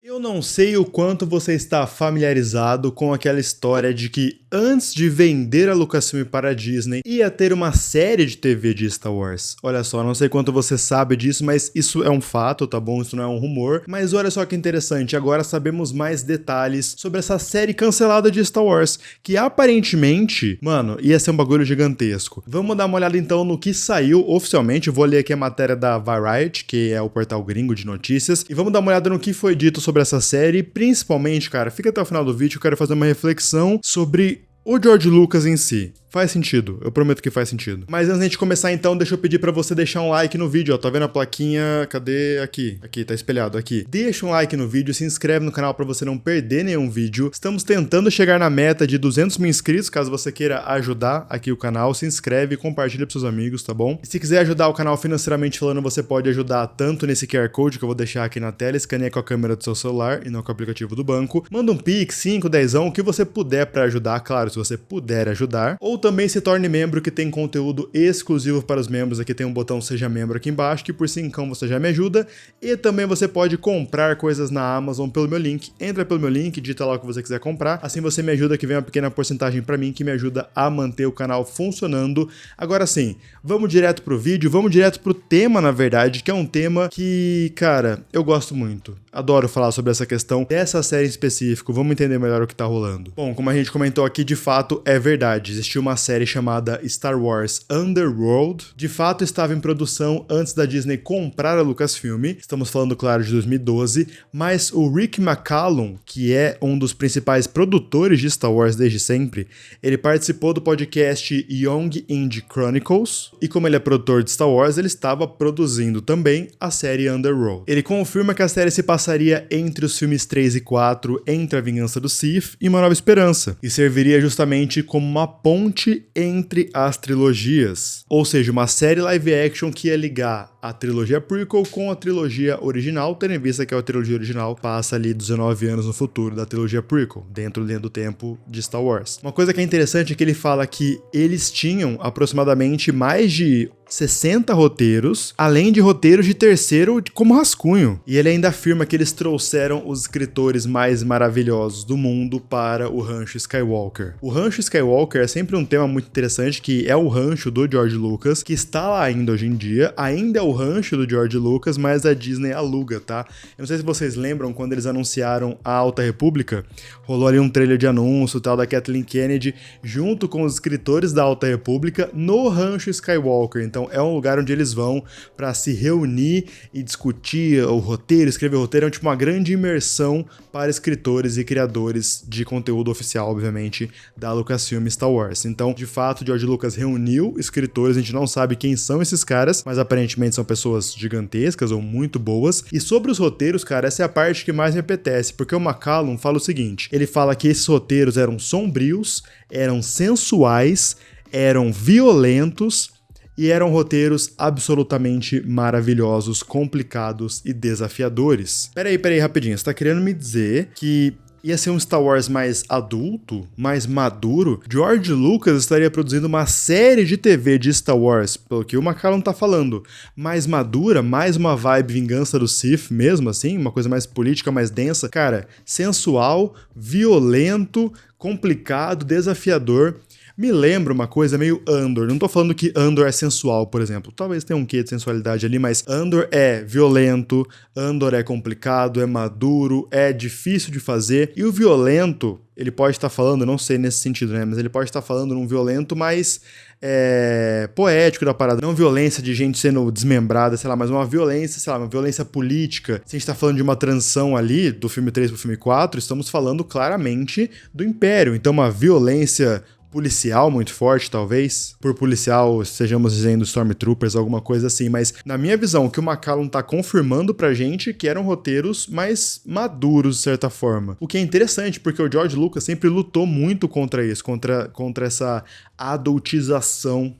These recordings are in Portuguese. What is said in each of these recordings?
Eu não sei o quanto você está familiarizado com aquela história de que antes de vender a Lucasfilm para a Disney, ia ter uma série de TV de Star Wars. Olha só, não sei quanto você sabe disso, mas isso é um fato, tá bom? Isso não é um rumor. Mas olha só que interessante, agora sabemos mais detalhes sobre essa série cancelada de Star Wars, que aparentemente, mano, ia ser um bagulho gigantesco. Vamos dar uma olhada então no que saiu oficialmente. Eu vou ler aqui a matéria da Variety, que é o portal gringo de notícias, e vamos dar uma olhada no que foi dito sobre essa série. Principalmente, cara, fica até o final do vídeo, eu quero fazer uma reflexão sobre o George Lucas em si. Faz sentido, eu prometo que faz sentido. Mas antes de começar então, deixa eu pedir pra você deixar um like no vídeo, ó. Tá vendo a plaquinha? Cadê? Aqui, tá espelhado aqui. Deixa um like no vídeo, se inscreve no canal pra você não perder nenhum vídeo. Estamos tentando chegar na meta de 200 mil inscritos, caso você queira ajudar aqui o canal, se inscreve e compartilha pros seus amigos, tá bom? E se quiser ajudar o canal financeiramente falando, você pode ajudar tanto nesse QR Code que eu vou deixar aqui na tela, escaneia com a câmera do seu celular e não com o aplicativo do banco. Manda um Pix, 5, 10, o que você puder pra ajudar, claro, se você puder ajudar. Ou também se torne membro, que tem conteúdo exclusivo para os membros. Aqui tem um botão Seja Membro aqui embaixo, que por 5 você já me ajuda. E também você pode comprar coisas na Amazon pelo meu link. Entra pelo meu link, digita lá o que você quiser comprar. Assim você me ajuda, que vem uma pequena porcentagem para mim, que me ajuda a manter o canal funcionando. Agora sim, vamos direto pro vídeo, vamos direto pro tema, na verdade, que é um tema que, cara, eu gosto muito. Adoro falar sobre essa questão dessa série em específico, vamos entender melhor o que tá rolando. Bom, como a gente comentou aqui, de fato é verdade, existiu uma série chamada Star Wars Underworld, de fato estava em produção antes da Disney comprar a Lucasfilm, estamos falando, claro, de 2012, mas o Rick McCallum, que é um dos principais produtores de Star Wars desde sempre, ele participou do podcast Young Indie Chronicles, e como ele é produtor de Star Wars, ele estava produzindo também a série Underworld. Ele confirma que a série se passaria entre os filmes 3 e 4, entre A Vingança do Sith e Uma Nova Esperança, e serviria justamente como uma ponte entre as trilogias. Ou seja, uma série live action que ia ligar a trilogia prequel com a trilogia original, tendo em vista que a trilogia original passa ali 19 anos no futuro da trilogia prequel, dentro do tempo de Star Wars. Uma coisa que é interessante é que ele fala que eles tinham aproximadamente mais de 60 roteiros, além de roteiros de terceiro como rascunho. E ele ainda afirma que eles trouxeram os escritores mais maravilhosos do mundo para o Rancho Skywalker. O Rancho Skywalker é sempre um tema muito interessante, que é o rancho do George Lucas, que está lá ainda hoje em dia, ainda é o rancho do George Lucas, mas a Disney aluga, tá? Eu não sei se vocês lembram quando eles anunciaram a Alta República, rolou ali um trailer de anúncio tal da Kathleen Kennedy, junto com os escritores da Alta República no Rancho Skywalker. Então é um lugar onde eles vão para se reunir e discutir o roteiro, escrever o roteiro. É tipo uma grande imersão para escritores e criadores de conteúdo oficial, obviamente, da Lucasfilm Star Wars. Então, de fato, George Lucas reuniu escritores, a gente não sabe quem são esses caras, mas aparentemente são pessoas gigantescas ou muito boas. E sobre os roteiros, cara, essa é a parte que mais me apetece, porque o McCallum fala o seguinte, ele fala que esses roteiros eram sombrios, eram sensuais, eram violentos, e eram roteiros absolutamente maravilhosos, complicados e desafiadores. Peraí, rapidinho. Você tá querendo me dizer que ia ser um Star Wars mais adulto, mais maduro? George Lucas estaria produzindo uma série de TV de Star Wars, pelo que o McCallum tá falando, mais madura, mais uma vibe Vingança do Sith mesmo, assim, uma coisa mais política, mais densa. Cara, sensual, violento, complicado, desafiador. Me lembra uma coisa meio Andor. Não tô falando que Andor é sensual, por exemplo. Talvez tenha um quê de sensualidade ali, mas Andor é violento, Andor é complicado, é maduro, é difícil de fazer. E o violento, ele pode estar falando, não sei nesse sentido, né? Mas ele pode estar falando num violento mais poético da parada. Não violência de gente sendo desmembrada, sei lá, mas uma violência, sei lá, uma violência política. Se a gente tá falando de uma transição ali, do filme 3 pro filme 4, estamos falando claramente do Império. Então uma violência policial muito forte, talvez. Por policial, estejamos dizendo Stormtroopers, alguma coisa assim, mas na minha visão, o que o McCallum tá confirmando pra gente que eram roteiros mais maduros, de certa forma. O que é interessante, porque o George Lucas sempre lutou muito contra isso, contra essa adultização,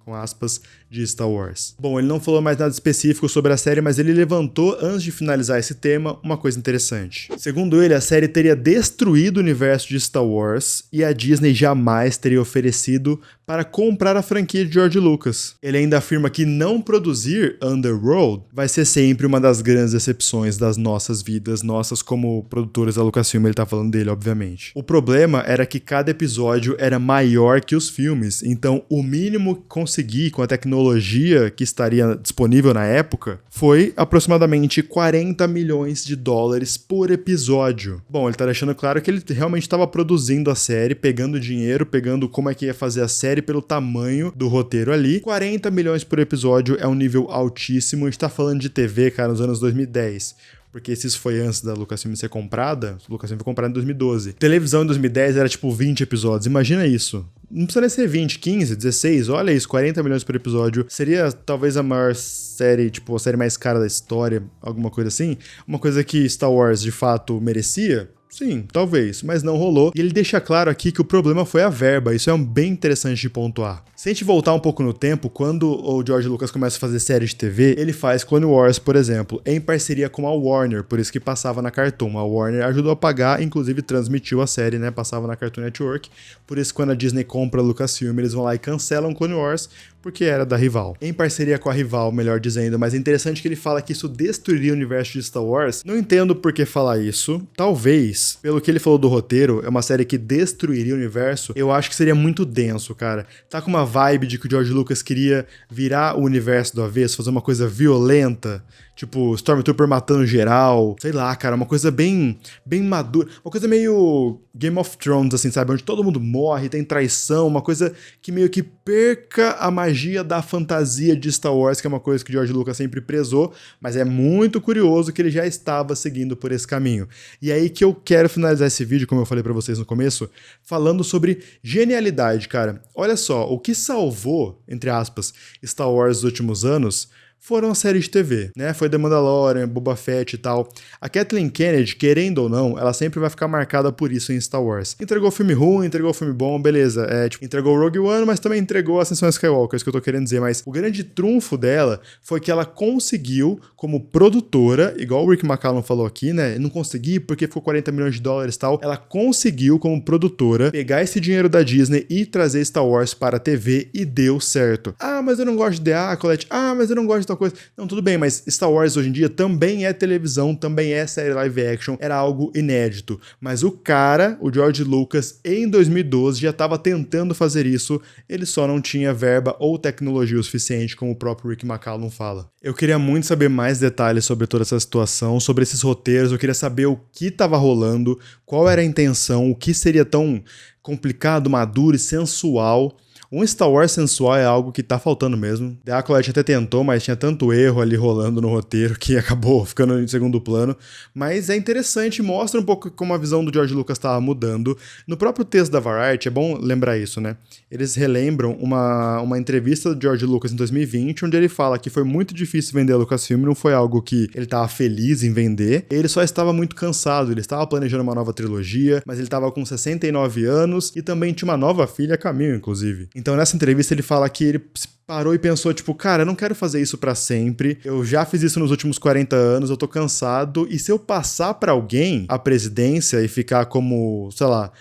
com aspas, de Star Wars. Bom, ele não falou mais nada específico sobre a série, mas ele levantou, antes de finalizar esse tema, uma coisa interessante. Segundo ele, a série teria destruído o universo de Star Wars e a Disney jamais teria oferecido para comprar a franquia de George Lucas. Ele ainda afirma que não produzir Underworld vai ser sempre uma das grandes decepções das nossas vidas, nossas como produtores da Lucasfilm, ele tá falando dele, obviamente. O problema era que cada episódio era maior que os filmes, então o mínimo que consegui com a tecnologia que estaria disponível na época foi aproximadamente 40 milhões de dólares por episódio. Bom, ele tá deixando claro que ele realmente estava produzindo a série, pegando dinheiro, pegando como é que ia fazer a série pelo tamanho do roteiro ali. 40 milhões por episódio é um nível altíssimo, a gente tá falando de TV, cara, nos anos 2010. Porque se isso foi antes da Lucasfilm ser comprada, a Lucasfilm foi comprada em 2012. Televisão em 2010 era tipo 20 episódios, imagina isso. Não precisa nem ser 20, 15, 16, olha isso, 40 milhões por episódio. Seria talvez a maior série, tipo, a série mais cara da história, alguma coisa assim. Uma coisa que Star Wars de fato merecia. Sim, talvez, mas não rolou. E ele deixa claro aqui que o problema foi a verba, isso é bem interessante de pontuar. Se a gente voltar um pouco no tempo, quando o George Lucas começa a fazer série de TV, ele faz Clone Wars, por exemplo, em parceria com a Warner, por isso que passava na Cartoon. A Warner ajudou a pagar, inclusive transmitiu a série, né, passava na Cartoon Network. Por isso quando a Disney compra a Lucasfilm, eles vão lá e cancelam Clone Wars, porque era da rival. Em parceria com a rival, melhor dizendo, mas é interessante que ele fala que isso destruiria o universo de Star Wars. Não entendo por que falar isso. Talvez, pelo que ele falou do roteiro, é uma série que destruiria o universo. Eu acho que seria muito denso, cara. Tá com uma vibe de que o George Lucas queria virar o universo do avesso, fazer uma coisa violenta, tipo Stormtrooper matando geral, sei lá, cara, uma coisa bem madura, uma coisa meio Game of Thrones, assim, sabe, onde todo mundo morre, tem traição, uma coisa que meio que perca a magia da fantasia de Star Wars, que é uma coisa que o George Lucas sempre prezou, mas é muito curioso que ele já estava seguindo por esse caminho. E aí que eu quero finalizar esse vídeo, como eu falei pra vocês no começo, falando sobre genialidade, cara. Olha só, o que salvou, entre aspas, Star Wars nos últimos anos foram as séries de TV, né? Foi The Mandalorian, Boba Fett e tal. A Kathleen Kennedy, querendo ou não, ela sempre vai ficar marcada por isso em Star Wars. Entregou filme ruim, entregou filme bom, beleza. Entregou Rogue One, mas também entregou Ascensão Skywalker, é isso que eu tô querendo dizer. Mas o grande trunfo dela foi que ela conseguiu, como produtora, igual o Rick McCallum falou aqui, né? Não consegui porque ficou 40 milhões de dólares e tal. Ela conseguiu, como produtora, pegar esse dinheiro da Disney e trazer Star Wars para a TV e deu certo. Ah, mas eu não gosto de Colette. Ah, mas eu não gosto de tal coisa. Não, tudo bem, mas Star Wars hoje em dia também é televisão, também é série live action, era algo inédito. Mas o cara, o George Lucas, em 2012 já estava tentando fazer isso, ele só não tinha verba ou tecnologia o suficiente, como o próprio Rick McCallum fala. Eu queria muito saber mais detalhes sobre toda essa situação, sobre esses roteiros, eu queria saber o que estava rolando, qual era a intenção, o que seria tão complicado, maduro e sensual. Um Star Wars sensual é algo que tá faltando mesmo. The Acolyte até tentou, mas tinha tanto erro ali rolando no roteiro que acabou ficando em segundo plano. Mas é interessante, mostra um pouco como a visão do George Lucas estava mudando. No próprio texto da Variety, é bom lembrar isso, né? Eles relembram uma entrevista do George Lucas em 2020, onde ele fala que foi muito difícil vender a Lucasfilm, não foi algo que ele estava feliz em vender. Ele só estava muito cansado, ele estava planejando uma nova trilogia, mas ele estava com 69 anos e também tinha uma nova filha a caminho, inclusive. Então nessa entrevista ele fala que ele parou e pensou, tipo, cara, eu não quero fazer isso pra sempre, eu já fiz isso nos últimos 40 anos, eu tô cansado, e se eu passar pra alguém a presidência e ficar como, sei lá,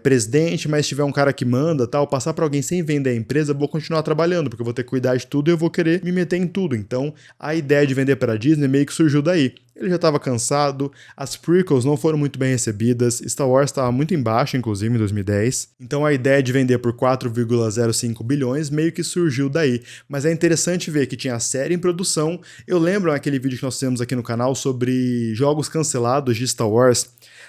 presidente, mas tiver um cara que manda, tal, passar pra alguém sem vender a empresa, eu vou continuar trabalhando, porque eu vou ter que cuidar de tudo e eu vou querer me meter em tudo. Então, a ideia de vender pra Disney meio que surgiu daí. Ele já estava cansado, as prequels não foram muito bem recebidas, Star Wars estava muito embaixo, inclusive, em 2010. Então a ideia de vender por 4,05 bilhões meio que surgiu daí. Mas é interessante ver que tinha a série em produção. Eu lembro naquele vídeo que nós fizemos aqui no canal sobre jogos cancelados de Star Wars.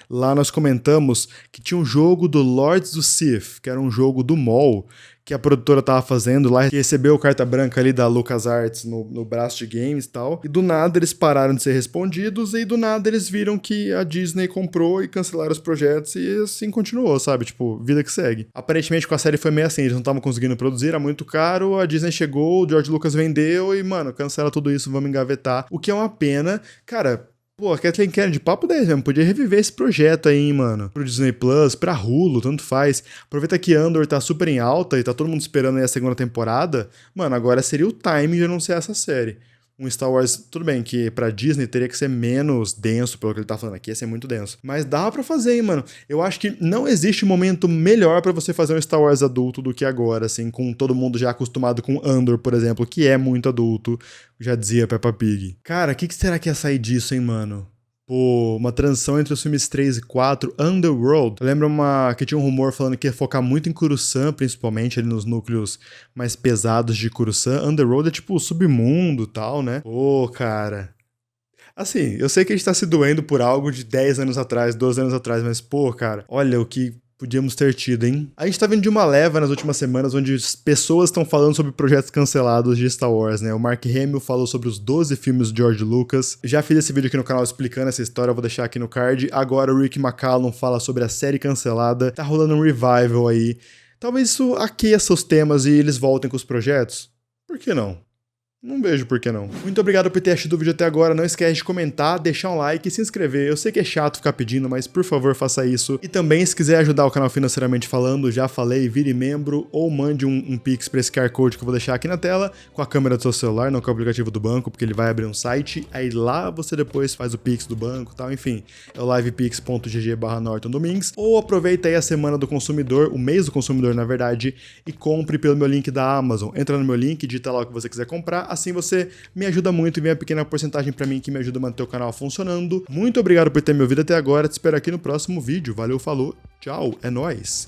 Lá nós comentamos que tinha um jogo do Lords do Sith, que era um jogo do Maul, que a produtora tava fazendo lá, que recebeu carta branca ali da LucasArts no braço de games e tal, e do nada eles pararam de ser respondidos, e do nada eles viram que a Disney comprou e cancelaram os projetos, e assim continuou, sabe? Tipo, vida que segue. Aparentemente com a série foi meio assim, eles não estavam conseguindo produzir, era muito caro, a Disney chegou, o George Lucas vendeu, e mano, cancela tudo isso, vamos engavetar, o que é uma pena, cara. Pô, a Kathleen Kennedy, papo 10 mesmo, podia reviver esse projeto aí, hein, mano. Pro Disney Plus, pra Hulu, tanto faz. Aproveita que Andor tá super em alta e tá todo mundo esperando aí a segunda temporada. Mano, agora seria o time de anunciar essa série. Um Star Wars, tudo bem que pra Disney teria que ser menos denso, pelo que ele tá falando aqui, ia ser muito denso. Mas dava pra fazer, hein, mano. Eu acho que não existe momento melhor pra você fazer um Star Wars adulto do que agora, assim, com todo mundo já acostumado com Andor, por exemplo, que é muito adulto, já dizia Peppa Pig. Cara, o que será que ia sair disso, hein, mano? Pô, uma transição entre os filmes 3 e 4, Underworld. Lembra que tinha um rumor falando que ia focar muito em Coruscant, principalmente ali nos núcleos mais pesados de Coruscant. Underworld é tipo o submundo e tal, né? Pô, cara. Assim, eu sei que a gente tá se doendo por algo de 10 anos atrás, 12 anos atrás, mas pô, cara, olha o que podíamos ter tido, hein? A gente tá vindo de uma leva nas últimas semanas onde pessoas estão falando sobre projetos cancelados de Star Wars, né? O Mark Hamill falou sobre os 12 filmes de George Lucas. Já fiz esse vídeo aqui no canal explicando essa história, eu vou deixar aqui no card. Agora o Rick McCallum fala sobre a série cancelada. Tá rolando um revival aí. Talvez isso aqueça os temas e eles voltem com os projetos. Por que não? Não vejo por que não. Muito obrigado por ter assistido o vídeo até agora. Não esquece de comentar, deixar um like e se inscrever. Eu sei que é chato ficar pedindo, mas por favor faça isso. E também, se quiser ajudar o canal financeiramente falando, já falei, vire membro ou mande um Pix pra esse QR Code que eu vou deixar aqui na tela, com a câmera do seu celular, não com o aplicativo do banco, porque ele vai abrir um site, aí lá você depois faz o Pix do banco e tal, enfim. É o livepix.gg/nortondomingues. Ou aproveita aí a semana do consumidor, o mês do consumidor, na verdade, e compre pelo meu link da Amazon. Entra no meu link, digita lá o que você quiser comprar. Assim você me ajuda muito e vem uma pequena porcentagem pra mim que me ajuda a manter o canal funcionando. Muito obrigado por ter me ouvido até agora. Te espero aqui no próximo vídeo. Valeu, falou, tchau, é nóis!